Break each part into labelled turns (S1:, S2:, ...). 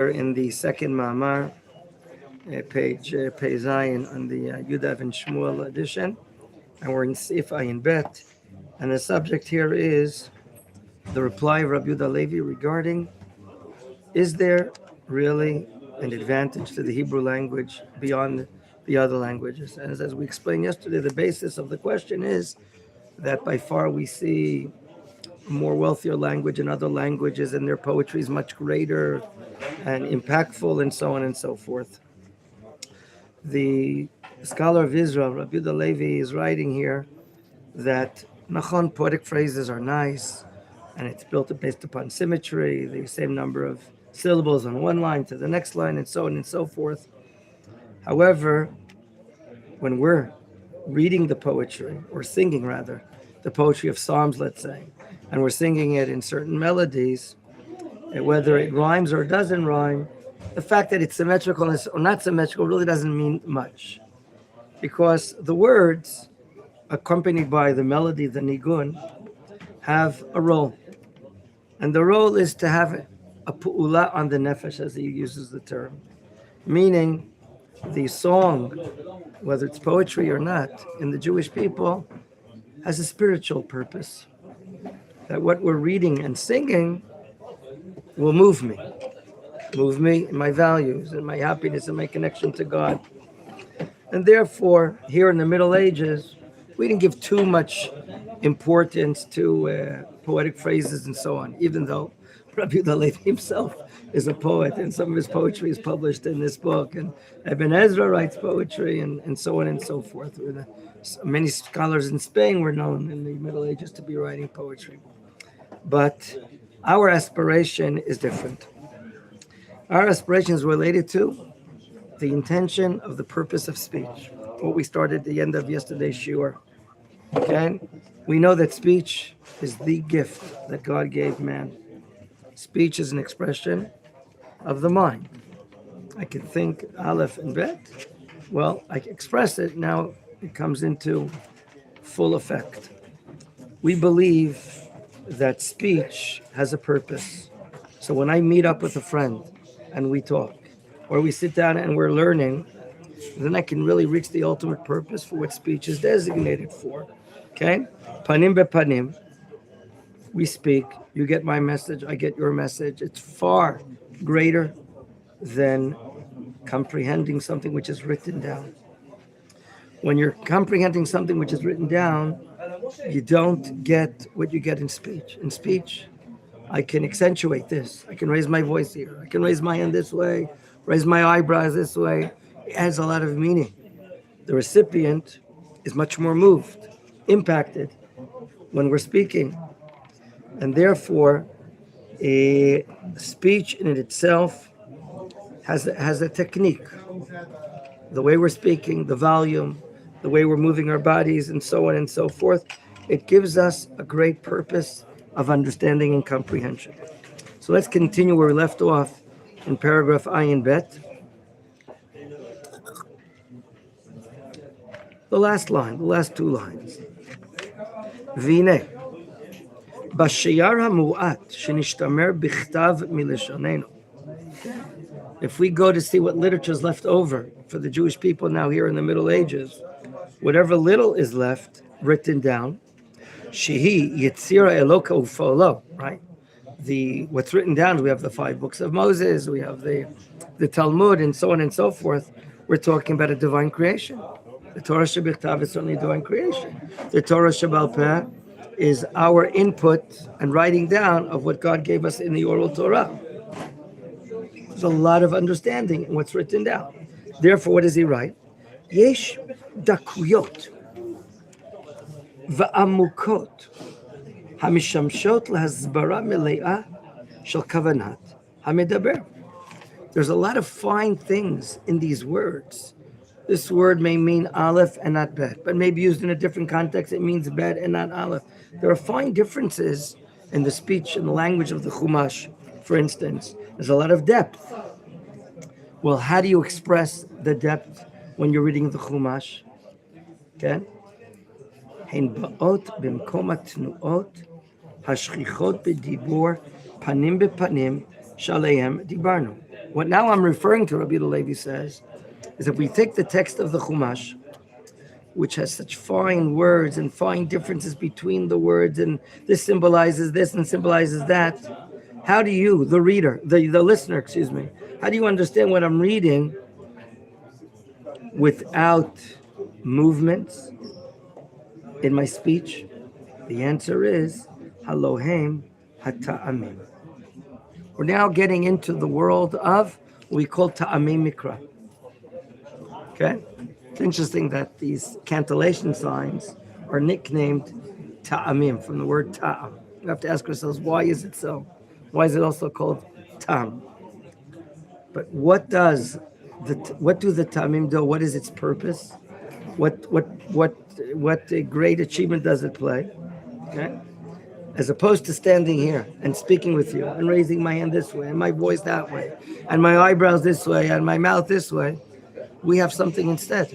S1: in the second Ma'amar, page Pei Zayin on the Yudav and Shmuel edition, and we're in Sif Ayin Bet, and the subject here is the reply of Rabbi Yehuda Levi regarding: is there really an advantage to the Hebrew language beyond the other languages? And as we explained yesterday, the basis of the question is that by far we see a more wealthier language in other languages, and their poetry is much greater and impactful, and so on and so forth. The scholar of Israel, Rabbi Yehuda Levi, is writing here that Nachon, poetic phrases are nice, and it's based upon symmetry, the same number of syllables on one line to the next line, and so on and so forth. However, when we're reading the poetry, or singing rather, the poetry of Psalms, let's say, and we're singing it in certain melodies, whether it rhymes or doesn't rhyme, the fact that it's symmetrical or not symmetrical really doesn't mean much, because the words accompanied by the melody, the nigun, have a role, and the role is to have a pu'ula on the nefesh, as he uses the term, meaning the song, whether it's poetry or not, in the Jewish people, has a spiritual purpose, that what we're reading and singing will move me in my values and my happiness and my connection to God. And therefore, here in the Middle Ages, we didn't give too much importance to poetic phrases and so on, even though Rabbi Yehuda Levi himself is a poet, and some of his poetry is published in this book, and Ibn Ezra writes poetry, and so on and so forth. Many scholars in Spain were known in the Middle Ages to be writing poetry. But our aspiration is different. Our aspiration is related to the intention of the purpose of speech, what we started at the end of yesterday's shiur. Okay? We know that speech is the gift that God gave man. Speech is an expression of the mind. I can think Aleph and Bet. Well, I can express it. Now it comes into full effect. We believe that speech has a purpose. So when I meet up with a friend and we talk, or we sit down and we're learning, then I can really reach the ultimate purpose for what speech is designated for. Okay? Panim be panim. We speak. You get my message. I get your message. It's far greater than comprehending something which is written down. When you're comprehending something which is written down, you don't get what you get in speech. In speech, I can accentuate this. I can raise my voice here. I can raise my hand this way, raise my eyebrows this way. It has a lot of meaning. The recipient is much more moved, impacted when we're speaking. And therefore, a speech in itself has a technique. The way we're speaking, the volume, the way we're moving our bodies, and so on and so forth, it gives us a great purpose of understanding and comprehension. So let's continue where we left off in paragraph Ayin Bet. The last line, the last two lines. Vine, b'sheyar hamu'at shenishtamer bichtav mileshonenu. If we go to see what literature is left over for the Jewish people now here in the Middle Ages, whatever little is left written down, shehi yitzira eloka ufa'olo, right? What's written down, we have the 5 books of Moses, we have the Talmud, and so on and so forth. We're talking about a divine creation. The Torah Shebichtav is certainly a divine creation. The Torah Shebal Peh is our input and writing down of what God gave us in the oral Torah. There's a lot of understanding in what's written down. Therefore, what does he write? Yesh dakuyot va'amukot hamishamshot lahasbara mele'ah shel kavanat hamedaber. There's a lot of fine things in these words. This word may mean Aleph and not Bet, but maybe used in a different context, it means Bet and not Aleph. There are fine differences in the speech and the language of the Chumash, for instance. There's a lot of depth. Well, how do you express the depth when you're reading the Chumash? Okay? Hein ba'ot b'mkom ha'tnuot hashchichot b'dibur panim b'panim shaleihem dibarnu. What now I'm referring to, Rabbi Levi says, is if we take the text of the Chumash, which has such fine words and fine differences between the words, and this symbolizes this and symbolizes that, how do you, the reader, the listener, excuse me, how do you understand what I'm reading without movements in my speech? The answer is Halohem Hata'amim. We're now getting into the world of what we call Ta'amim Mikra. Okay? It's interesting that these cantillation signs are nicknamed Ta'amim from the word Ta'am. We have to ask ourselves, why is it so? Why is it also called Ta'am? But what do the Ta'amim do? What is its purpose? What great achievement does it play? Okay? As opposed to standing here and speaking with you and raising my hand this way and my voice that way and my eyebrows this way and my mouth this way, we have something instead.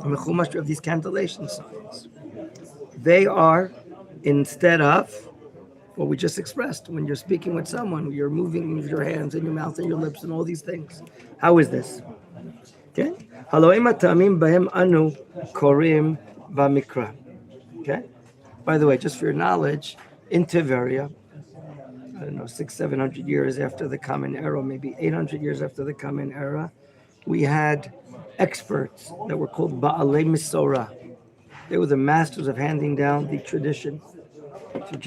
S1: In the Chumash of these cantillation signs. They are instead of what we just expressed. When you're speaking with someone, you're moving with your hands and your mouth and your lips and all these things. How is this? Okay? Haloim Tamim Bahem Anu Korim Bamikra. Okay? By the way, just for your knowledge, in Tiberia, I don't know, 600-700 years after the Common Era, maybe 800 years after the Common Era, we had experts that were called Ba'alei Misorah. They were the masters of handing down the tradition of the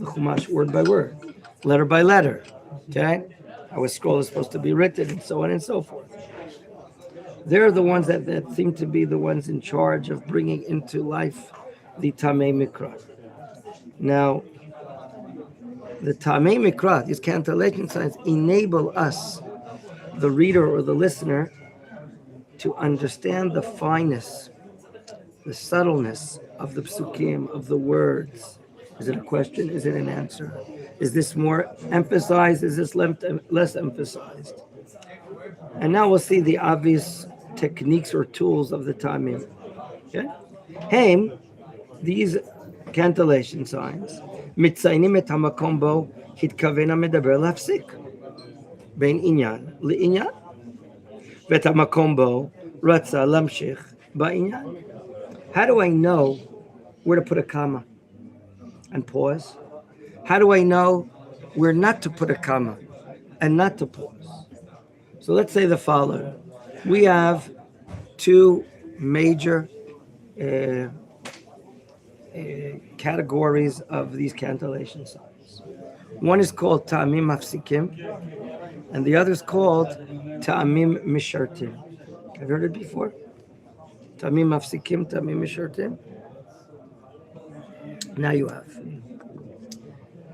S1: Chumash, word by word, letter by letter. Okay? How a scroll is supposed to be written, and so on and so forth. They're the ones that seem to be the ones in charge of bringing into life the Tamei Mikra. Now, the Tamei Mikra, these cantillation signs, enable us, the reader or the listener, to understand the fineness, the subtleness of the psukim, of the words. Is it a question? Is it an answer? Is this more emphasized? Is this less emphasized? And now we'll see the obvious techniques or tools of the Tamim. Okay? Haim, these cantillation signs, mitzaynim et hamakom bo hitkavena medaber lafsik bein inyan li'inyan. How do I know where to put a comma and pause? How do I know where not to put a comma and not to pause? So let's say the following. We have two major categories of these cantillation signs. One is called Ta'amim Mafsikim, and the other is called Ta'amim Mishartim. Have you heard it before? Ta'amim Mafsikim, Ta'amim Mishartim. Now you have.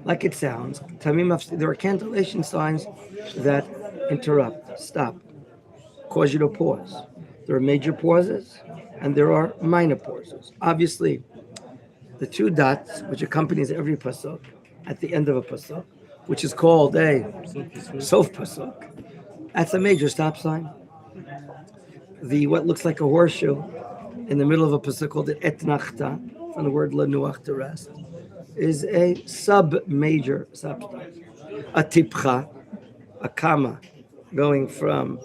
S1: Like it sounds, Ta'amim Mafsikim, there are cantillation signs that interrupt, stop, cause you to pause. There are major pauses and there are minor pauses. Obviously, the two dots, which accompanies every pasuk, at the end of a pasuk, which is called a sof pasuk, that's a major stop sign. The what looks like a horseshoe in the middle of a pasuk called an etnachta, from the word lanuach, to rest, is a sub-major substance. A tipcha, a comma, going from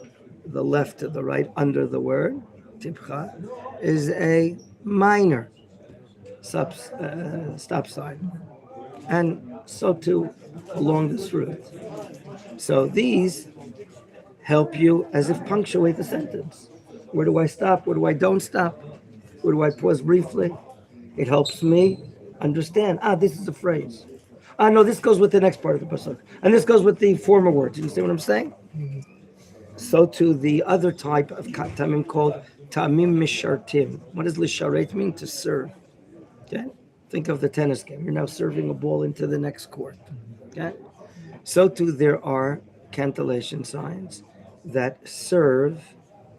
S1: the left to the right under the word, tipcha, is a minor stop sign. And so too along this route. So these help you as if punctuate the sentence. Where do I stop? Where do I don't stop? Where do I pause briefly? It helps me understand. This is a phrase. No, this goes with the next part of the pasuk. And this goes with the former words. You understand what I'm saying? Mm-hmm. So to the other type of tamim called tamim mishartim. What does lisharet mean? To serve. Okay? Think of the tennis game. You're now serving a ball into the next court. Okay? So too there are cantillation signs that serve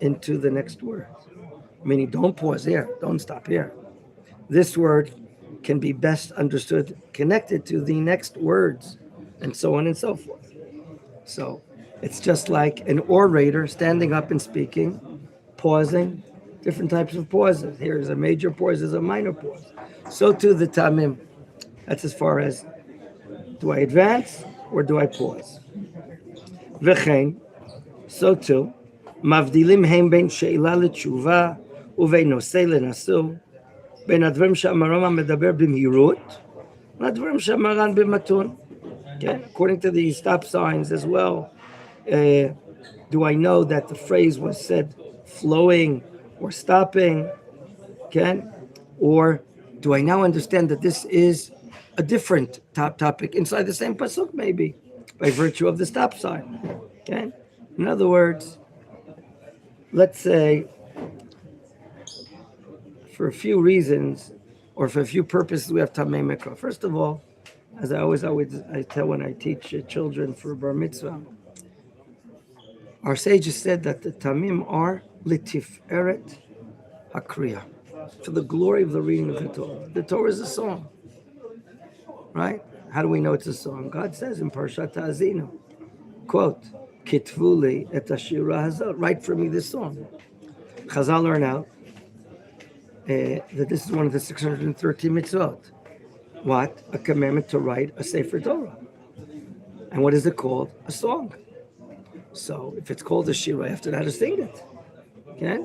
S1: into the next word. Meaning don't pause here, don't stop here. This word can be best understood connected to the next words, and so on and so forth. So it's just like an orator standing up and speaking, pausing, different types of pauses. Here's a major pause, there's a minor pause. So too the tamim. That's as far as, do I advance or do I pause? V'chein, So too, מבדילים הם בין שאלה לתשובה ובין נושא לנשוא, בין הדברים שהמר"ם מדבר במהירות, לדברים שהמר"ן במתון. Okay? According to the stop signs as well, do I know that the phrase was said flowing or stopping? Okay? Or do I now understand that this is a different topic inside the same pasuk, maybe, by virtue of the stop sign? Okay? In other words, let's say, for a few reasons, or for a few purposes, we have Tamei Mikra. First of all, as I tell when I teach children for Bar Mitzvah, our sages said that the Tamim are Litiferet Hakriya, for the glory of the reading of the Torah. The Torah is a song, right? How do we know it's a song? God says in Parshat Ha'azinu, quote, Kitvuli et Ashira Hazot, write for me this song. Chazal learn out that this is one of the 613 mitzvot. What? A commandment to write a Sefer Torah. And what is it called? A song. So if it's called a shira, I have to know how to sing it. Okay?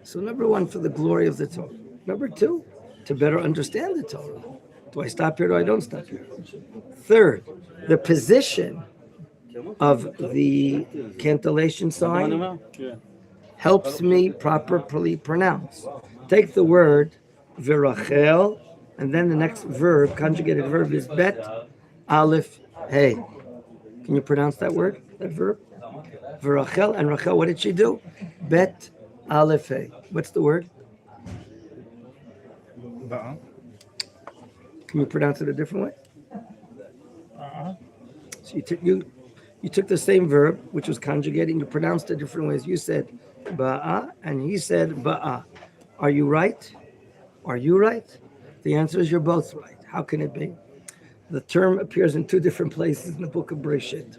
S1: So number one, for the glory of the Torah. Number two, to better understand the Torah. Do I stop here or I don't stop here? Third, the position of the cantillation sign helps me properly pronounce. Take the word virachel, and then the next verb, conjugated verb, is bet, aleph, hey. Can you pronounce that word, that verb? Virachel, and Rachel, what did she do? Bet, aleph, hey. What's the word?
S2: Ba'a.
S1: Can you pronounce it a different way? So you took the same verb, which was conjugating, you pronounced it different ways. You said ba'a, and he said ba'a. Are you right? Are you right? The answer is you're both right. How can it be? The term appears in two different places in the book of Bereshit.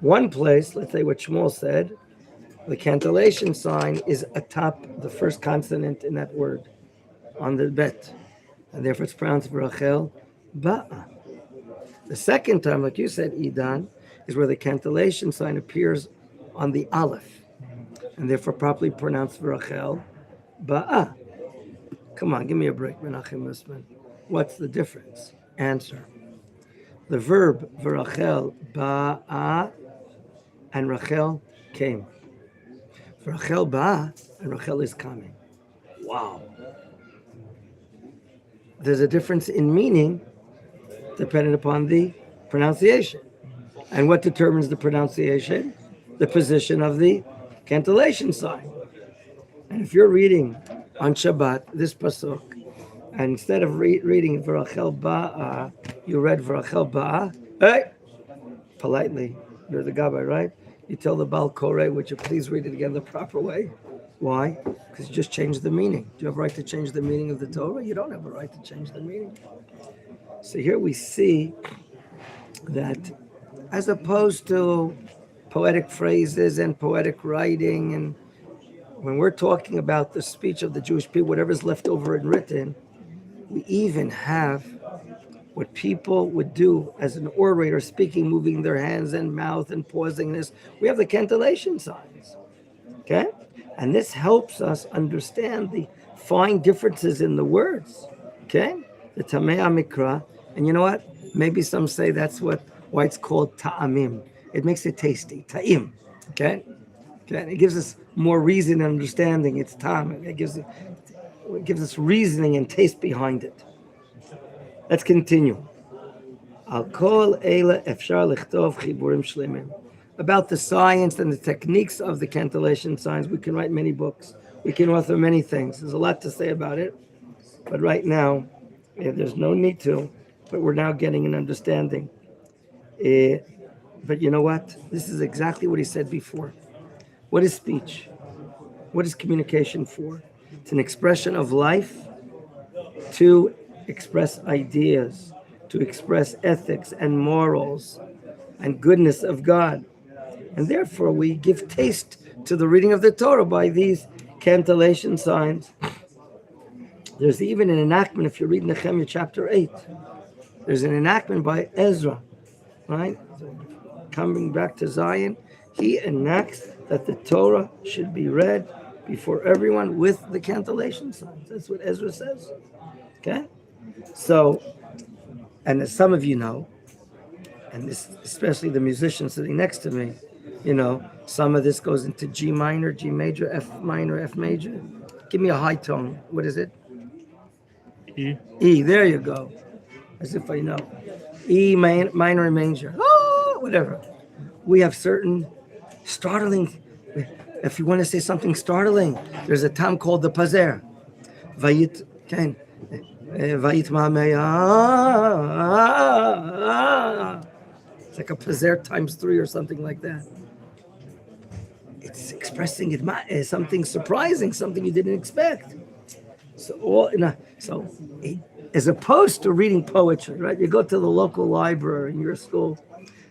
S1: One place, let's say what Shmuel said, the cantillation sign is atop the first consonant in that word, on the bet. And therefore it's pronounced Rachel ba'a. The second time, like you said, Idan, is where the cantillation sign appears on the aleph, and therefore properly pronounced Rachel ba'a. Come on, give me a break, Menachem Listman. What's the difference? Answer. The verb Rachel ba'a and Rachel came. Rachel ba'a and Rachel is coming. Wow. There's a difference in meaning depending upon the pronunciation. And what determines the pronunciation? The position of the cantillation sign. And if you're reading on Shabbat this pasuk, and instead of reading V'rachel ba'a, you read V'rachel ba'a, hey, politely, you're the gabbai, right? You tell the Baal Koreh, would you please read it again the proper way? Why? Because you just changed the meaning. Do you have a right to change the meaning of the Torah? You don't have a right to change the meaning. So here we see that as opposed to poetic phrases and poetic writing, and when we're talking about the speech of the Jewish people, whatever's left over and written, we even have what people would do as an orator speaking, moving their hands and mouth and pausing this. We have the cantillation signs, okay? And this helps us understand the fine differences in the words, okay? The Tamei Mikra, and you know what? Maybe some say that's why it's called ta'amim. It makes it tasty, ta'im, okay? It gives us more reason and understanding. It's ta'am. It gives us reasoning and taste behind it. Let's continue. Al kol eila efshar lichtov chiburim shlemim. About the science and the techniques of the cantillation signs, we can write many books. We can author many things. There's a lot to say about it. But right now, there's no need to. But we're now getting an understanding. But you know what? This is exactly what he said before. What is speech? What is communication for? It's an expression of life to express ideas, to express ethics and morals and goodness of God. And therefore we give taste to the reading of the Torah by these cantillation signs. There's even an enactment, if you read Nehemiah chapter 8, there's an enactment by Ezra, right? Coming back to Zion, He enacts that the Torah should be read before everyone with the cantillation signs. That's what Ezra says. Okay? So, and as some of you know, and this, especially the musician sitting next to me, some of this goes into G minor, G major, F minor, F major. Give me a high tone. What is it?
S2: E.
S1: E. There you go. As if I know. E minor and major. Oh, whatever. We have certain startling. If you want to say something startling, there's a tam called the pazer. Vayit Ken. Vayit Mameya. It's like a pazer times 3 or something like that. It's expressing something surprising, something you didn't expect. So, as opposed to reading poetry, right? You go to the local library in your school,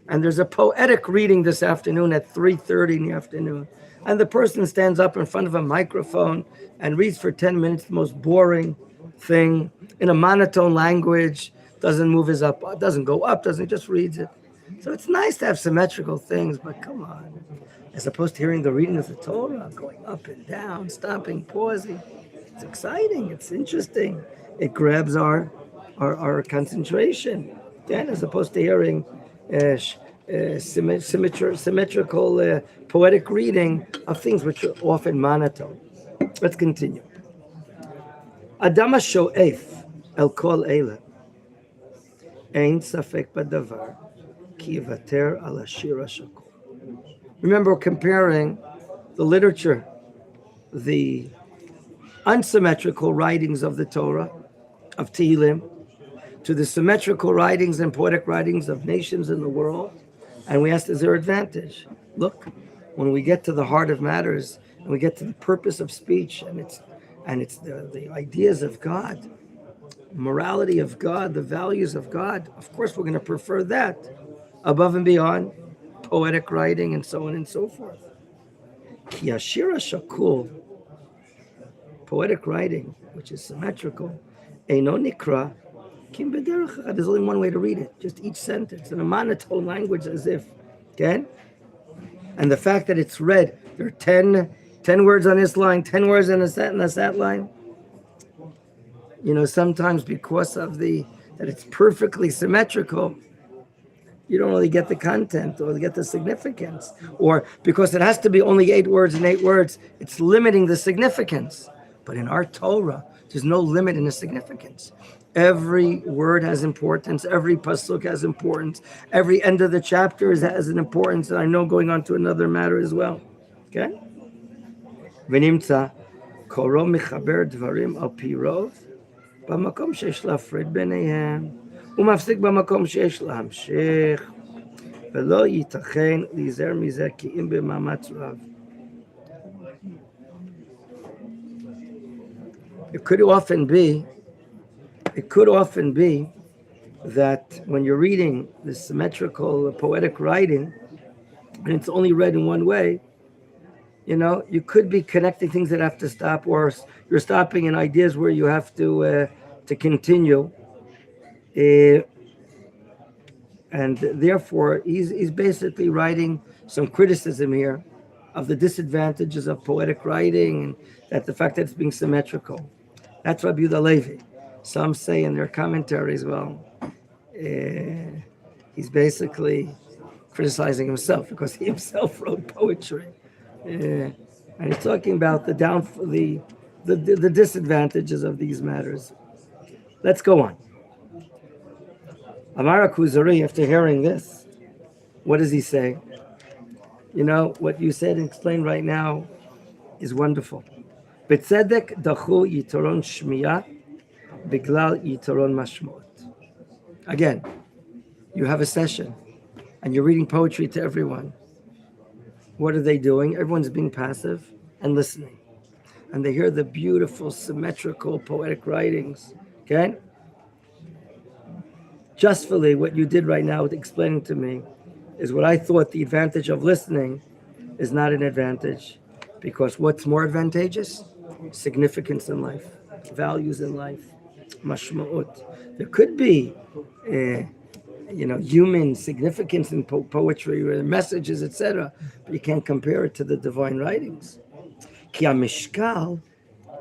S1: and there's a poetic reading this afternoon at 3:30 in the afternoon, and the person stands up in front of a microphone and reads for 10 minutes the most boring thing in a monotone language, doesn't move his up, doesn't go up, just reads it. So it's nice to have symmetrical things, but come on. As opposed to hearing the reading of the Torah, going up and down, stopping, pausing. It's exciting, it's interesting. It grabs our concentration. Then, as opposed to hearing symmetrical poetic reading of things which are often monotone. Let's continue. Adam sho'ef el kol eila ein safek badavar ki yivater al hashir hashakol. Remember, comparing the literature, the unsymmetrical writings of the Torah, of Tehillim, to the symmetrical writings and poetic writings of nations in the world. And we asked, is there advantage? Look, when we get to the heart of matters, and we get to the purpose of speech, and it's the ideas of God, morality of God, the values of God, of course we're going to prefer that above and beyond poetic writing and so on and so forth. Ki hashir hashakul, poetic writing, which is symmetrical, eino nikra kim b'derech echad. There's only one way to read it, just each sentence in a monotone language, as if, okay? And the fact that it's read, there are 10 words on this line, 10 words in that line. Sometimes because of that it's perfectly symmetrical, you don't really get the content or get the significance. Or because it has to be only 8 words and 8 words, it's limiting the significance. But in our Torah, there's no limit in the significance. Every word has importance. Every pasuk has importance. Every end of the chapter has an importance. And I know going on to another matter as well. Okay? V'nimtza koro mechaber dvarim al pi rov b'makom sheyesh lafrid b'neihem ומפסיק במקום שיש להמשיך, ולא ייתכן להיזהר מזה כי אם במאמץ רב. It could often be that when you're reading the symmetrical poetic writing, and it's only read in one way, you could be connecting things that have to stop, or you're stopping in ideas where you have to continue. And therefore, he's basically writing some criticism here of the disadvantages of poetic writing and that the fact that it's being symmetrical. That's Rabbi Yehuda Levi. Some say in their commentaries, he's basically criticizing himself because he himself wrote poetry. And he's talking about the disadvantages of these matters. Let's go on. Amara Kuzari, after hearing this, what does he say? What you said and explained right now is wonderful. Betzedek dachu yitoron shmiya biglal yitoron mashmot. Again, you have a session and you're reading poetry to everyone. What are they doing? Everyone's being passive and listening. And they hear the beautiful, symmetrical, poetic writings. Okay? Justfully, what you did right now with explaining to me is what I thought the advantage of listening is not an advantage. Because what's more advantageous? Significance in life, values in life, mashma'ut. There could be human significance in poetry, or messages, etc. But you can't compare it to the divine writings. Ki hamishkal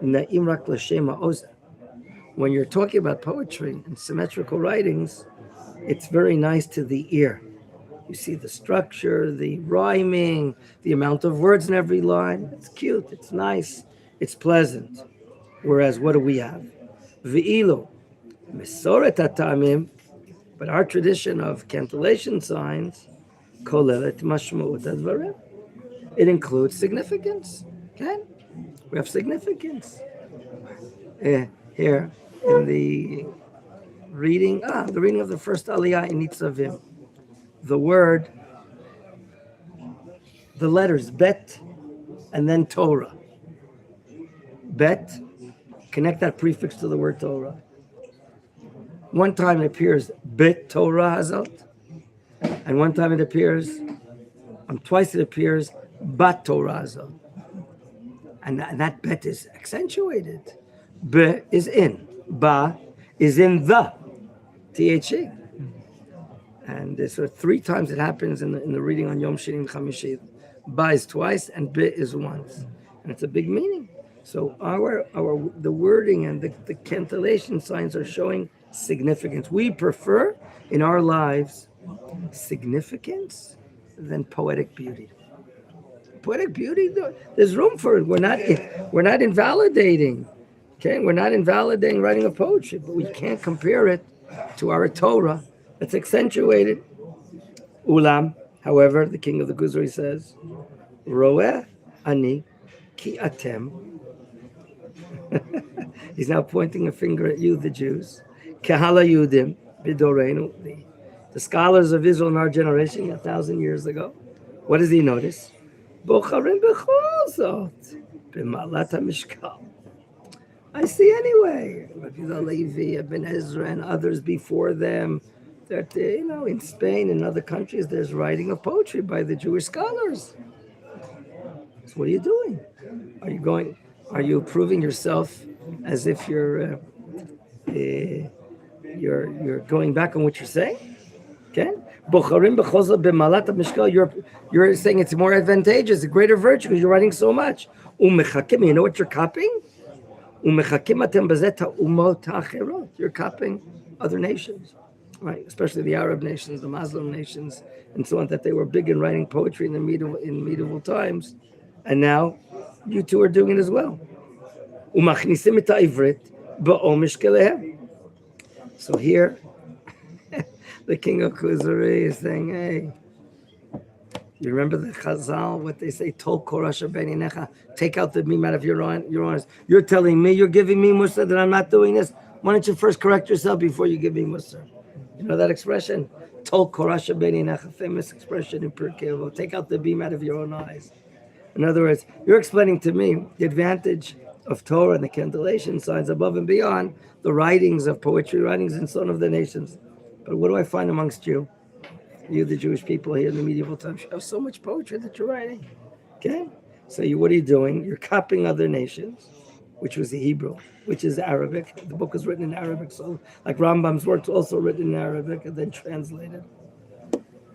S1: na'im rak l'shem ha'ozen. When you're talking about poetry and symmetrical writings, it's very nice to the ear. You see the structure, the rhyming, the amount of words in every line. It's cute, it's nice, it's pleasant. Whereas what do we have? Ve'ilo, mesoret hatamim, but our tradition of cantillation signs, kolelet mashmuot advarim. It includes significance. Okay? We have significance. Here in the reading of the first Aliyah in Nitzavim, the letters Bet and then Torah. Bet, connect that prefix to the word Torah. One time it appears Bet Torah Hazot, and one time it appears, twice it appears Bat Torah Hazot. And that Bet is accentuated. Be is in. Ba is in the. T-H-E. And so 3 times it happens in the reading on Yom Shini and Chamishi. Ba is twice and Be is once. And it's a big meaning. So the wording and the cantillation signs are showing significance. We prefer in our lives significance than poetic beauty. Poetic beauty, there's room for it. We're not invalidating. Okay, we're not invalidating writing of poetry, but we can't compare it to our Torah that's accentuated. Ulam, however, the king of the Kuzari says, Roeh ani ki atem. He's now pointing a finger at you, the Jews. Kehala Yudim bidorenu, the scholars of Israel in our generation, 1,000 years ago. What does he notice? Bocharim b'chol zot b'malat hamishkal. I see anyway. Rabbi Levi, Ibn Ezra, and others before them, that in Spain and other countries, there's writing of poetry by the Jewish scholars. So what are you doing? Are you proving yourself as if you're going back on what you're saying? Okay? You're saying it's more advantageous, a greater virtue because you're writing so much. You know what you're copying? You're copying other nations, right? Especially the Arab nations, the Muslim nations, and so on, that they were big in writing poetry in medieval times. And now you two are doing it as well. So here, the king of Kuzari is saying, hey, you remember the Chazal, what they say, Tol Korasha Beninecha, take out the meme out of your eyes. You're telling me, you're giving me Musa that I'm not doing this. Why don't you first correct yourself before you give me Musa? You know that expression? Tol Korasha Beninecha, famous expression in Pirkei Avot. Take out the beam out of your own eyes. In other words, you're explaining to me the advantage of Torah and the cantillation signs above and beyond the writings of poetry writings and so on of the nations. But what do I find amongst you? You, the Jewish people here in the medieval times, you have so much poetry that you're writing. Okay? So what are you doing? You're copying other nations, which was the Hebrew, which is Arabic. The book was written in Arabic, so like Rambam's works also written in Arabic and then translated.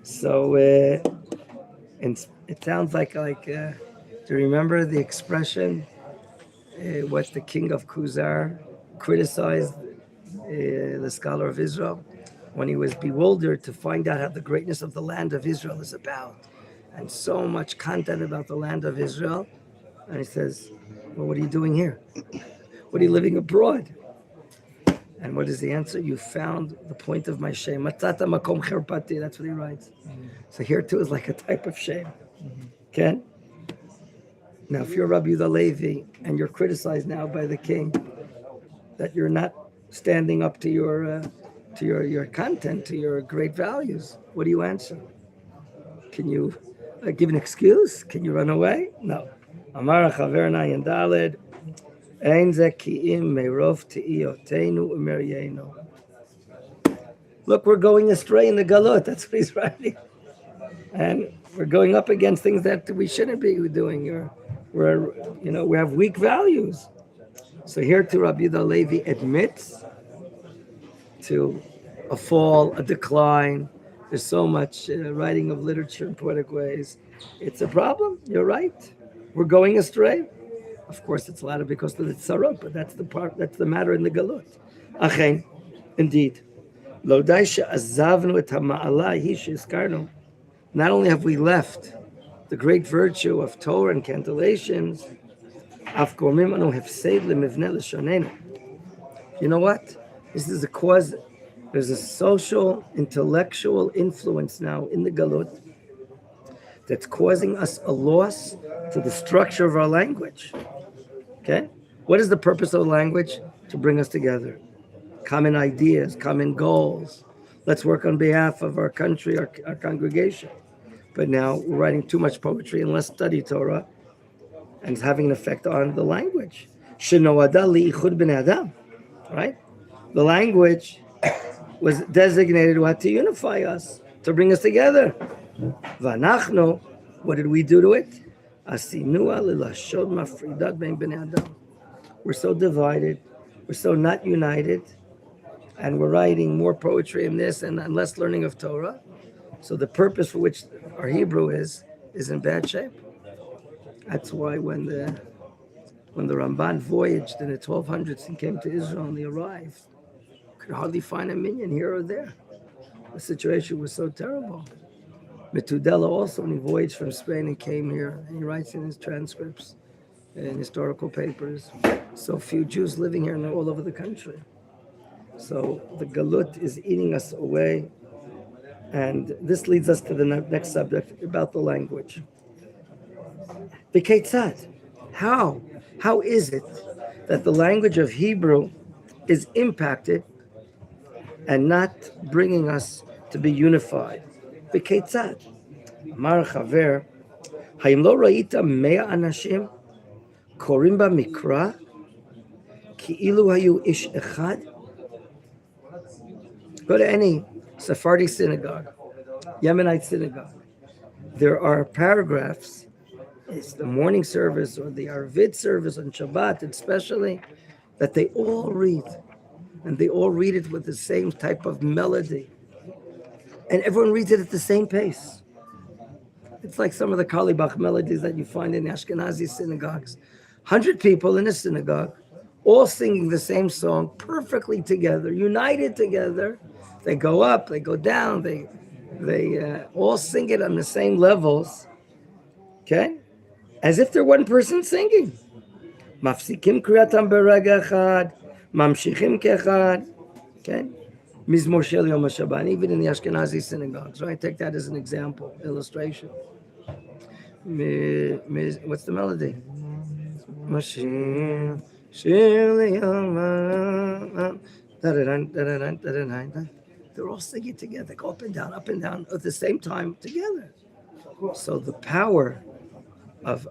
S1: So and it sounds like do you remember the expression, what the king of Kuzar criticized the scholar of Israel when he was bewildered to find out how the greatness of the land of Israel is about, and so much content about the land of Israel. And he says, well, what are you doing here? What are you living abroad? And what is the answer? You found the point of my shame. Matzata makom cherpati, that's what he writes. So here too is like a type of shame. Okay? Now, if you're Rabbi Yehuda Levi and you're criticized now by the king that you're not standing up to your content, to your great values, what do you answer? Can you give an excuse? Can you run away? No. Amar Chaver Nayin Daled, Ein Zekiim Meirov Te'iotenu Umeryenu. Look, we're going astray in the Galut. That's what he's writing. And we're going up against things that we shouldn't be doing. We have weak values. So here to Rabbi Yehuda Levi admits to a fall, a decline. There's so much writing of literature in poetic ways. It's a problem. You're right. We're going astray. Of course, it's louder because of the tzarot, but that's the part. That's the matter in the galut. Achen, indeed. Lo dai she'azavnu et ha'ma'ala hi she'izkarnu. Not only have we left the great virtue of Torah and cantillations, af gormim anu hefseid lemivneh l'shonenu. You know what? This is a cause. There's a social, intellectual influence now in the galut that's causing us a loss to the structure of our language. Okay? What is the purpose of the language? To bring us together. Common ideas, common goals. Let's work on behalf of our country, our congregation. But now we're writing too much poetry and less study Torah, and it's having an effect on the language. Right? The language was designated to unify us, to bring us together. Vanachno, what did we do to it? We're so divided, we're so not united, and we're writing more poetry in this and less learning of Torah. So the purpose for which our Hebrew is in bad shape. That's why when the Ramban voyaged in the 1200s and came to Israel and they arrived, could hardly find a minyan here or there. The situation was so terrible. Metudela also, when he voyaged from Spain and came here, and he writes in his transcripts and historical papers, so few Jews living here and they're all over the country. So the galut is eating us away, and this leads us to the next subject about the language. B'keitzad, how is it that the language of Hebrew is impacted and not bringing us to be unified? B'keitzad, Amar Chaver, Hayim lo ra'ita mea anashim korim b'mikra ki'ilu hayu ish echad. Go to any Sephardi synagogue, Yemenite synagogue. There are paragraphs. It's the morning service or the Arvid service on Shabbat, especially, that they all read. And they all read it with the same type of melody. And everyone reads it at the same pace. It's like some of the Kalibach melodies that you find in Ashkenazi synagogues. 100 people in a synagogue, all singing the same song perfectly together, united together. They go up, they go down, they all sing it on the same levels. Okay? As if they're one person singing. Mafsikim kriyatam berega echad, mamshichim kechad. Okay? Mizmor shel Yom HaShabbat, even in the Ashkenazi synagogues, right? Take that as an example, illustration. What's the melody? Mashir shel Yom HaShabbat. They're all singing together. They go up and down at the same time together. So the power of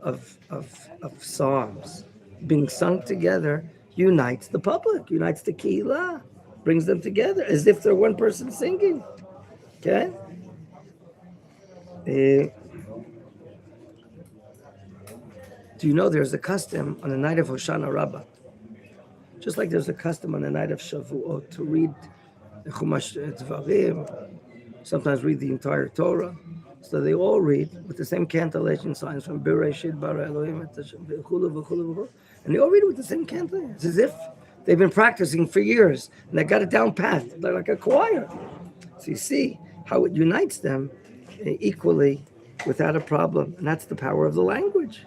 S1: psalms being sung together unites the public, unites the kehillah, brings them together as if they're one person singing. Okay? Do you know there's a custom on the night of Hoshana Rabbah, just like there's a custom on the night of Shavuot to read the Chumash Dvarim, sometimes read the entire Torah. So they all read with the same cantillation signs from Bereshit bara Elohim and they all read with the same cantillation. It's as if they've been practicing for years and they got it down pat. They're like a choir. So you see how it unites them equally without a problem, and that's the power of the language.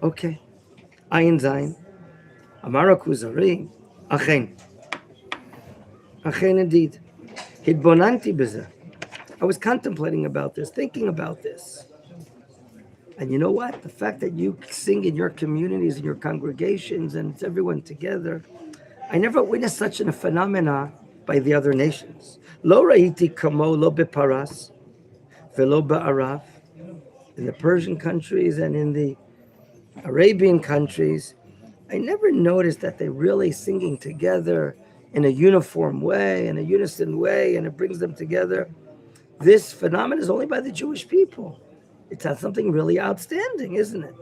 S1: Okay, Ayin Zayin, Amara Kuzari, Achen indeed, Hidbonanti b'zeh. I was contemplating about this, thinking about this. And you know what? The fact that you sing in your communities, in your congregations, and it's everyone together, I never witnessed such a phenomena by the other nations. Lo ra'iti kamo lo beparas, velo ba'arav. In the Persian countries and in the Arabian countries, I never noticed that they're really singing together in a uniform way, in a unison way, and it brings them together. This phenomenon is only by the Jewish people. It's something really outstanding, isn't it?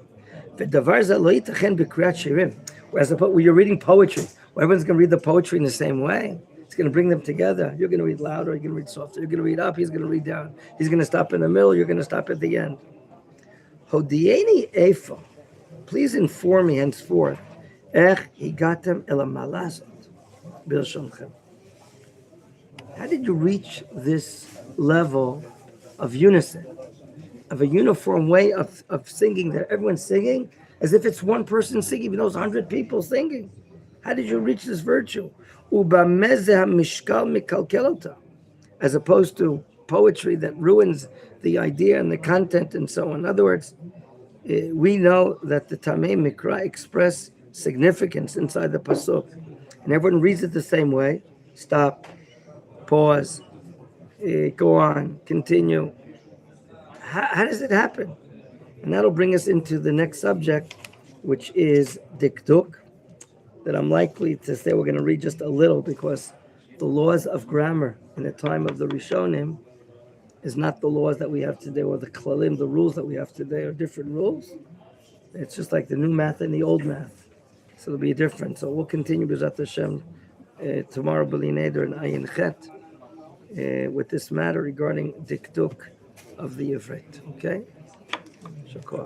S1: Whereas when you're reading poetry, everyone's going to read the poetry in the same way. It's It's going to bring them together. You're going to read louder. You're going to read softer. You're going to read up. He's going to read down. He's going to stop in the middle. You're going to stop at the end. Hodieni Efa, please inform me henceforth. Ech higatem el malazot bilshonechem. How did you reach this level of unison, of a uniform way of singing, that everyone's singing as if it's one person singing, even though it's 100 people singing? How did you reach this virtue? As opposed to poetry that ruins the idea and the content and so on. In other words, we know that the Tamei Mikra express significance inside the Pasuk, and everyone reads it the same way. Stop, pause, go on, continue. How does it happen? And that'll bring us into the next subject, which is Dikduk, that I'm likely to say we're going to read just a little, because the laws of grammar in the time of the Rishonim is not the laws that we have today, or the klalim, the rules that we have today are different rules. It's just like the new math and the old math. So it'll be different. So we'll continue B'ezrat Hashem tomorrow, B'li Neder and Ayin Chet, with this matter regarding Dikduk of the Ivrit. Okay? Shakor.